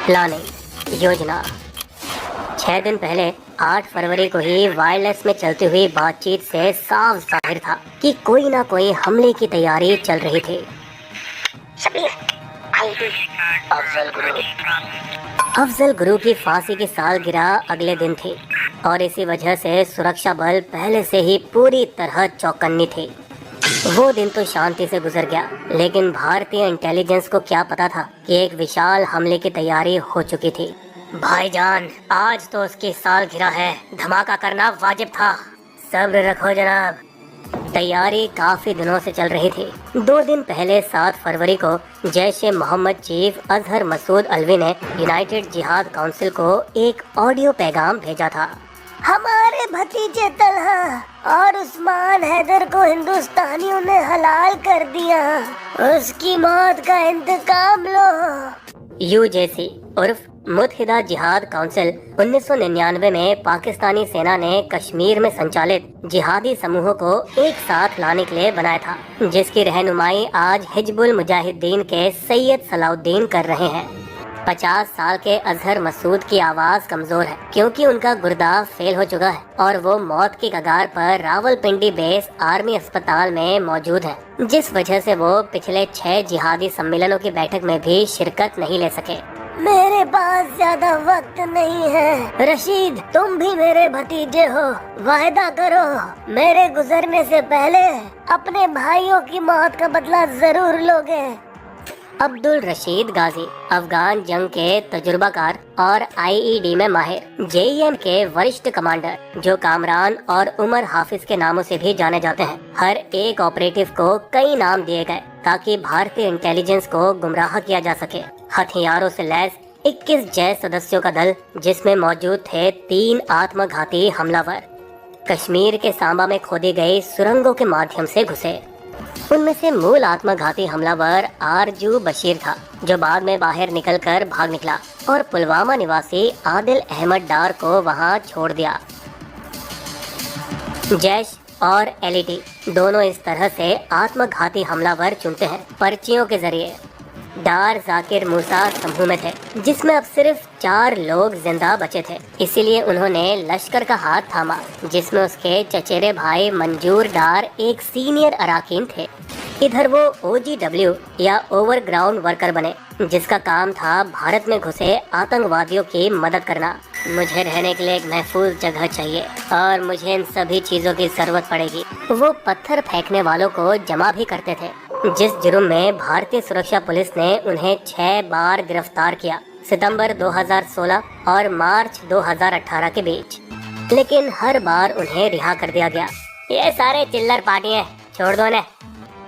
Planning योजना। 6 दिन पहले 8 फरवरी को ही वायरलेस में चलती हुई बातचीत से साफ जाहिर था कि कोई ना कोई हमले की तैयारी चल रही थी। अफजल गुरु की फांसी की सालगिरह अगले दिन थी और इसी वजह से सुरक्षा बल पहले से ही पूरी तरह चौकन्नी थे। वो दिन तो शांति से गुजर गया, लेकिन भारतीय इंटेलिजेंस को क्या पता था कि एक विशाल हमले की तैयारी हो चुकी थी। भाईजान, आज तो उसकी सालगिरह है, धमाका करना वाजिब था। सब्र रखो जनाब। तैयारी काफी दिनों से चल रही थी। 2 दिन पहले 7 फरवरी को जैश-ए-मोहम्मद चीफ अजहर मसूद अल्वी ने यूनाइटेड जिहाद काउंसिल को एक ऑडियो पैगाम भेजा था। हमारे भतीजे तलहा और उस्मान हैदर को हिंदुस्तानियों ने हलाल कर दिया, उसकी मौत का इंतकाम लो। यूजेसी उर्फ मुत्तहिदा जिहाद काउंसिल 1999 में पाकिस्तानी सेना ने कश्मीर में संचालित जिहादी समूहों को एक साथ लाने के लिए बनाया था, जिसकी रहनुमाई आज हिजबुल मुजाहिदीन के सैयद सलाउद्दीन कर रहे हैं। 50 साल के अजहर मसूद की आवाज कमजोर है क्योंकि उनका गुर्दा फेल हो चुका है और वो मौत की कगार पर रावलपिंडी बेस आर्मी अस्पताल में मौजूद है, जिस वजह से वो पिछले 6 जिहादी सम्मेलनों की बैठक में भी शिरकत नहीं ले सके। मेरे पास ज्यादा वक्त नहीं है। रशीद, तुम भी मेरे भतीजे हो, वायदा करो मेरे गुजरने से पहले अपने भाइयों की मौत का बदला जरूर लोगे। अब्दुल रशीद गाजी अफगान जंग के तजुर्बाकार और आईईडी में माहिर जेईएम के वरिष्ठ कमांडर, जो कामरान और उमर हाफिज के नामों से भी जाने जाते हैं। हर एक ऑपरेटिव को कई नाम दिए गए ताकि भारतीय इंटेलिजेंस को गुमराह किया जा सके। हथियारों से लैस 21 जैश सदस्यों का दल, जिसमें मौजूद थे 3 आत्मघाती हमलावर, कश्मीर के सांबा में खोदी गई सुरंगों के माध्यम से घुसे। उनमें से मूल आत्मघाती हमलावर आरजू बशीर था, जो बाद में बाहर निकलकर भाग निकला और पुलवामा निवासी आदिल अहमद डार को वहां छोड़ दिया। जैश और एलईटी दोनों इस तरह से आत्मघाती हमलावर चुनते हैं पर्चियों के जरिए। डार जाकिर मूसा समूह में थे, जिसमें अब सिर्फ 4 लोग जिंदा बचे थे, इसीलिए उन्होंने लश्कर का हाथ थामा, जिसमें उसके चचेरे भाई मंजूर डार एक सीनियर अराकीन थे। इधर वो OGW या ओवरग्राउंड वर्कर बने, जिसका काम था भारत में घुसे आतंकवादियों की मदद करना। मुझे रहने के लिए एक महफूज जगह चाहिए और मुझे इन सभी चीजों की जरूरत पड़ेगी। वो पत्थर फेंकने वालों को जमा भी करते थे, जिस जुर्म में भारतीय सुरक्षा पुलिस ने उन्हें 6 बार गिरफ्तार किया, सितंबर 2016 और मार्च 2018 के बीच, लेकिन हर बार उन्हें रिहा कर दिया गया। ये सारे चिल्लर पार्टी हैं, छोड़ दो ने।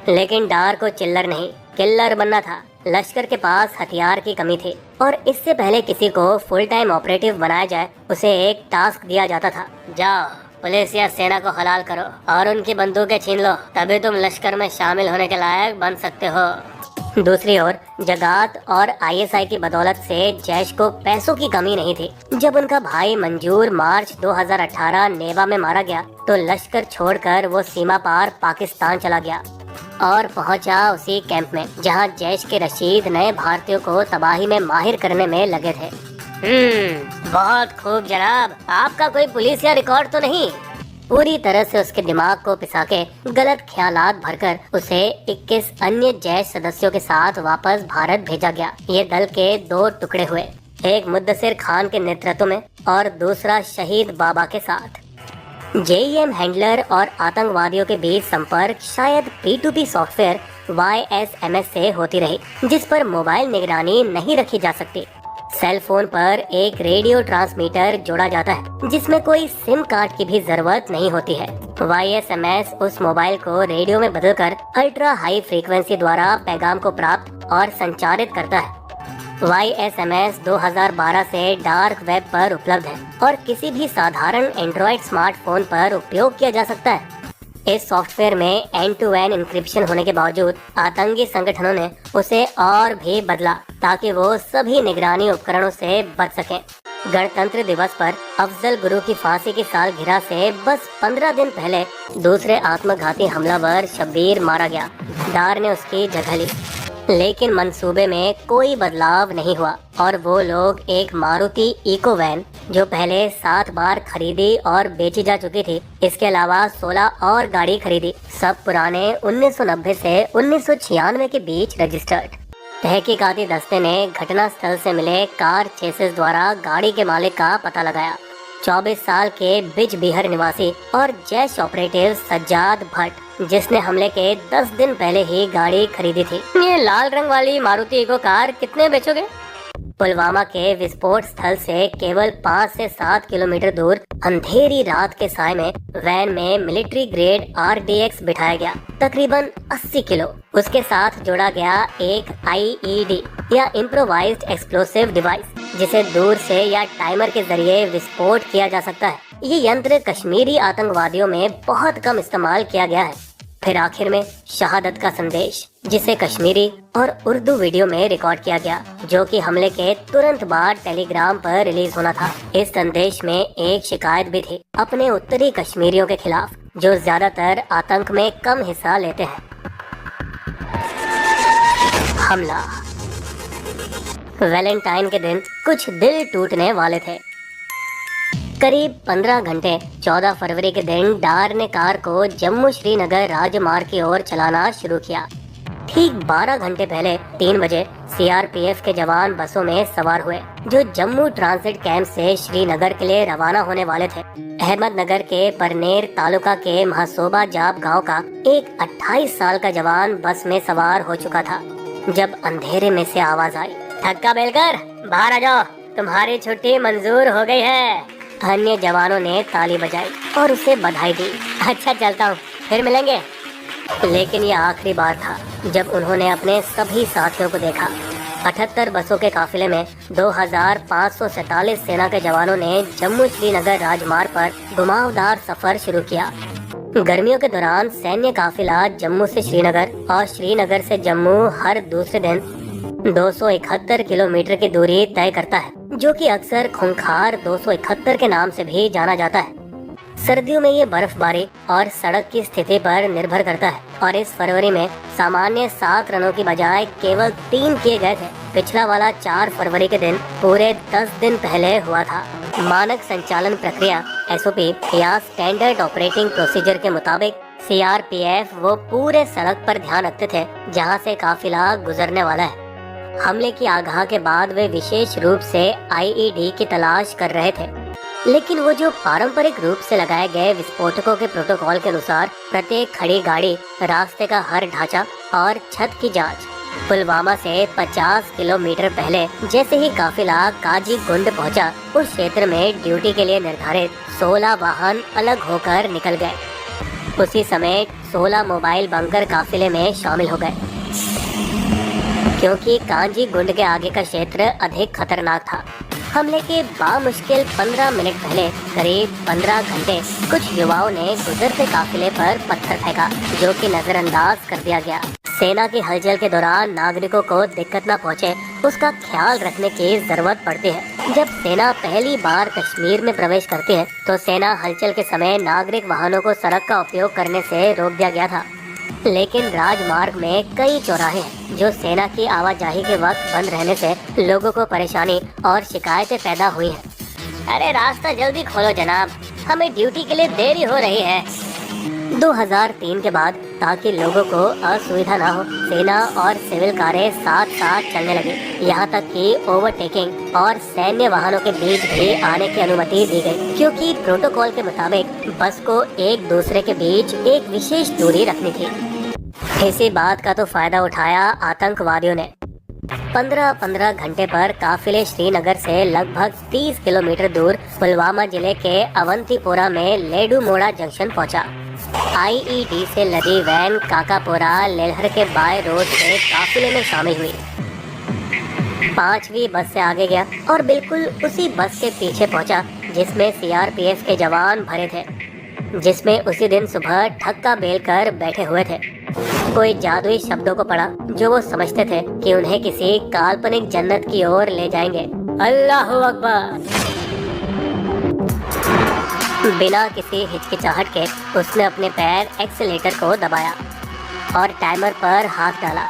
लेकिन डार को चिल्लर नहीं, किल्लर बनना था। लश्कर के पास हथियार की कमी थी और इससे पहले किसी को फुल टाइम ऑपरेटिव बनाया जाए, उसे एक टास्क दिया जाता था, जाओ पुलिस या सेना को हलाल करो और उनकी बंदूकें छीन लो, तभी तुम लश्कर में शामिल होने के लायक बन सकते हो। दूसरी ओर जगात और ISI की बदौलत से जैश को पैसों की कमी नहीं थी। जब उनका भाई मंजूर मार्च 2018 नेवा में मारा गया तो लश्कर छोड़कर वो सीमा पार पाकिस्तान चला गया और पहुंचा उसी कैंप में जहां जैश के रशीद नए भारतीयों को तबाही में माहिर करने में लगे थे। बहुत खूब जनाब, आपका कोई पुलिस या रिकॉर्ड तो नहीं? पूरी तरह से उसके दिमाग को पिसा के गलत ख्यालात भरकर उसे 21 अन्य जैश सदस्यों के साथ वापस भारत भेजा गया। ये दल के 2 टुकड़े हुए, एक मुद्दसिर खान के नेतृत्व में और दूसरा शहीद बाबा के साथ। जेईएम हैंडलर और आतंकवादियों के बीच संपर्क शायद P2P सॉफ्टवेयर YSMS से होती रही, जिस पर मोबाइल निगरानी नहीं रखी जा सकती। सेल फोन पर एक रेडियो ट्रांसमीटर जोड़ा जाता है, जिसमें कोई सिम कार्ड की भी जरूरत नहीं होती है। YSMS उस मोबाइल को रेडियो में बदलकर अल्ट्रा हाई फ्रीक्वेंसी द्वारा पैगाम को प्राप्त और संचारित करता है। YSMS 2012 से डार्क वेब पर उपलब्ध है और किसी भी साधारण एंड्रॉइड स्मार्टफोन पर उपयोग किया जा सकता है। इस सॉफ्टवेयर में एंड टू एंड इंक्रिप्शन होने के बावजूद आतंकी संगठनों ने उसे और भी बदला ताकि वो सभी निगरानी उपकरणों से बच सकें। गणतंत्र दिवस पर अफजल गुरु की फांसी की सालगिरह से बस 15 दिन पहले दूसरे आत्मघाती हमलावर शब्बीर मारा गया। डार ने उसकी जगह ली। लेकिन मंसूबे में कोई बदलाव नहीं हुआ और वो लोग एक मारुति इको वैन जो पहले 7 बार खरीदी और बेची जा चुकी थी, इसके अलावा 16 और गाड़ी खरीदी, सब पुराने 1990 से 1996 के बीच रजिस्टर्ड। तहकीकाती दस्ते ने घटना स्थल से मिले कार चेसिस द्वारा गाड़ी के मालिक का पता लगाया। 24 साल के बिजबिहर निवासी और जैश ऑपरेटिव सज्जाद भट्ट, जिसने हमले के 10 दिन पहले ही गाड़ी खरीदी थी। ये लाल रंग वाली मारुति इको कार कितने बेचोगे? पुलवामा के विस्फोट स्थल से केवल 5 से 7 किलोमीटर दूर अंधेरी रात के साय में वैन में मिलिट्री ग्रेड RDX बिठाया गया, तकरीबन 80 किलो। उसके साथ जोड़ा गया एक IED या इम्प्रोवाइज्ड एक्सप्लोसिव डिवाइस, जिसे दूर से या टाइमर के जरिए विस्फोट किया जा सकता है। ये यंत्र कश्मीरी आतंकवादियों में बहुत कम इस्तेमाल किया गया है। फिर आखिर में शहादत का संदेश, जिसे कश्मीरी और उर्दू वीडियो में रिकॉर्ड किया गया, जो कि हमले के तुरंत बाद टेलीग्राम पर रिलीज होना था। इस संदेश में एक शिकायत भी थी अपने उत्तरी कश्मीरियों के खिलाफ, जो ज्यादातर आतंक में कम हिस्सा लेते हैं। हमला। वैलेंटाइन के दिन कुछ दिल टूटने वाले थे। करीब 15 घंटे 14 फरवरी के दिन डार ने कार को जम्मू श्रीनगर राजमार्ग की ओर चलाना शुरू किया। ठीक 12 घंटे पहले 3 बजे CRPF के जवान बसों में सवार हुए, जो जम्मू ट्रांजिट कैंप से श्रीनगर के लिए रवाना होने वाले थे। अहमदनगर के परनेर तालुका के महसोबा जाब गांव का एक 28 साल का जवान बस में सवार हो चुका था, जब अंधेरे में से आवाज आई, धक्का बेलकर बाहर आ जाओ, तुम्हारी छुट्टी मंजूर हो गई है। अन्य जवानों ने ताली बजाई और उसे बधाई दी। अच्छा, चलता हूँ, फिर मिलेंगे। लेकिन यह आखिरी बार था जब उन्होंने अपने सभी साथियों को देखा। 78 बसों के काफिले में 2547 सेना के जवानों ने जम्मू श्रीनगर राजमार्ग पर घुमावदार सफर शुरू किया। गर्मियों के दौरान सैन्य काफिला जम्मू से श्रीनगर और श्रीनगर से जम्मू हर दूसरे दिन 271 किलोमीटर की दूरी तय करता है, जो कि अक्सर खूंखार 271 के नाम से भी जाना जाता है। सर्दियों में ये बर्फबारी और सड़क की स्थिति पर निर्भर करता है और इस फरवरी में सामान्य 7 रनों की बजाय केवल 3 किए गए थे। पिछला वाला 4 फरवरी के दिन पूरे 10 दिन पहले हुआ था। मानक संचालन प्रक्रिया SOP या स्टैंडर्ड ऑपरेटिंग प्रोसीजर के मुताबिक CRPF वो पूरे सड़क पर ध्यान रखते थे जहाँ से काफिला गुजरने वाला है। हमले की आगाह के बाद वे विशेष रूप से IED की तलाश कर रहे थे, लेकिन वो जो पारंपरिक रूप से लगाए गए विस्फोटकों के प्रोटोकॉल के अनुसार प्रत्येक खड़ी गाड़ी, रास्ते का हर ढांचा और छत की जांच। पुलवामा से 50 किलोमीटर पहले जैसे ही काफिला काजी गुंड पहुंचा, उस क्षेत्र में ड्यूटी के लिए निर्धारित 16 वाहन अलग होकर निकल गए। उसी समय 16 मोबाइल बंकर काफिले में शामिल हो गए, क्योंकि कांजी गुंड के आगे का क्षेत्र अधिक खतरनाक था। हमले के बामुश्किल 15 मिनट पहले करीब 15 घंटे कुछ युवाओं ने गुजरते काफिले पर पत्थर फेंका, जो कि नजरअंदाज कर दिया गया। सेना की हलचल के दौरान नागरिकों को दिक्कत न पहुंचे, उसका ख्याल रखने की जरूरत पड़ती है। जब सेना पहली बार कश्मीर में प्रवेश करती है, तो सेना हलचल के समय नागरिक वाहनों को सड़क का उपयोग करने से रोक दिया गया था। लेकिन राजमार्ग में कई चौराहे हैं जो सेना की आवाजाही के वक्त बंद रहने से लोगों को परेशानी और शिकायतें पैदा हुई हैं। अरे रास्ता जल्दी खोलो जनाब, हमें ड्यूटी के लिए देरी हो रही है। 2003 के बाद ताकि लोगों को असुविधा न हो, सेना और सिविल कारें साथ साथ चलने लगी। यहाँ तक कि ओवरटेकिंग और सैन्य वाहनों के बीच भी आने की अनुमति दी गई, क्योंकि प्रोटोकॉल के मुताबिक बस को एक दूसरे के बीच एक विशेष दूरी रखनी थी। इसी बात का तो फायदा उठाया आतंकवादियों ने। 15-15 घंटे पर काफिले श्रीनगर से लगभग 30 किलोमीटर दूर पुलवामा जिले के अवंतीपोरा में लेडू मोड़ा जंक्शन पहुंचा। IED से लदी वैन काकापोरा लेहर के बाय रोड से काफिले में शामिल हुई। 5वीं बस से आगे गया और बिल्कुल उसी बस के पीछे पहुंचा जिसमें CRPF के जवान भरे थे, जिसमें उसी दिन सुबह ठक्का बेल कर बैठे हुए थे। कोई जादुई शब्दों को पढ़ा जो वो समझते थे कि उन्हें किसी काल्पनिक जन्नत की ओर ले जाएंगे। अल्लाहु अकबर। बिना किसी हिचकिचाहट के उसने अपने पैर एक्सीलेटर को दबाया और टाइमर पर हाथ डाला।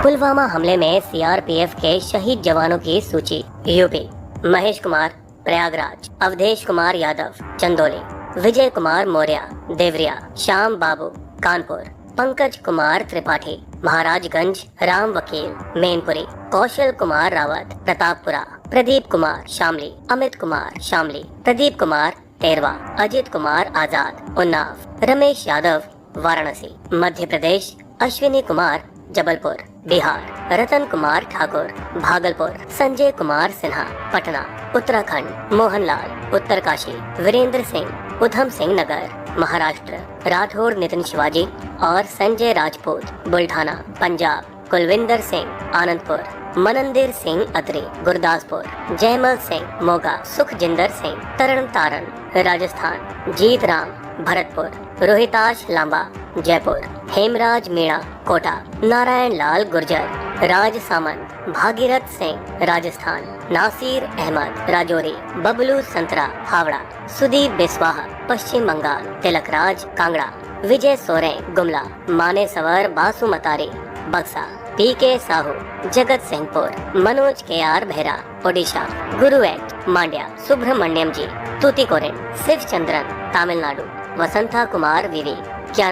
पुलवामा हमले में सीआरपीएफ के शहीद जवानों की सूची। यूपी, महेश कुमार प्रयागराज, अवधेश कुमार यादव चंदौली, विजय कुमार मौर्य देवरिया, श्याम बाबू कानपुर, पंकज कुमार त्रिपाठी महाराजगंज, राम वकील मैनपुरी, कौशल कुमार रावत प्रतापपुरा, प्रदीप कुमार शामली, अमित कुमार शामली, प्रदीप कुमार तेरवा, अजित कुमार आजाद उन्नाव, रमेश यादव वाराणसी, मध्य प्रदेश अश्विनी कुमार जबलपुर, बिहार रतन कुमार ठाकुर भागलपुर, संजय कुमार सिन्हा पटना, उत्तराखंड मोहनलाल उत्तरकाशी, वीरेंद्र सिंह उधम सिंह नगर, महाराष्ट्र राठौर नितिन शिवाजी और संजय राजपूत बुल्ढाना, पंजाब कुलविंदर सिंह आनंदपुर, मनंदीर सिंह अत्री गुरदासपुर, जयमल सिंह मोगा, सुखजिंदर सिंह तरन तारण राजस्थान, जीत राम भरतपुर, रोहिताश लांबा जयपुर, हेमराज मीणा कोटा, नारायण लाल गुर्जर राज सामंत, भागीरथ सिंह राजस्थान, नासिर अहमद राजौरी, बबलू संतरा हावड़ा, सुदीप बिस्वाहा पश्चिम बंगाल, तिलकराज कांगड़ा, विजय सोरेन गुमला, माने सवर बासुमतारी बक्सा, पीके साहू जगत सिंहपुर, मनोज के आर बेहरा ओडिशा, गुरुएट मांड्या, सुब्रमण्यम जी तूतीकोरिन, शिव चंद्रन तमिलनाडु, वसंता कुमार विवी क्या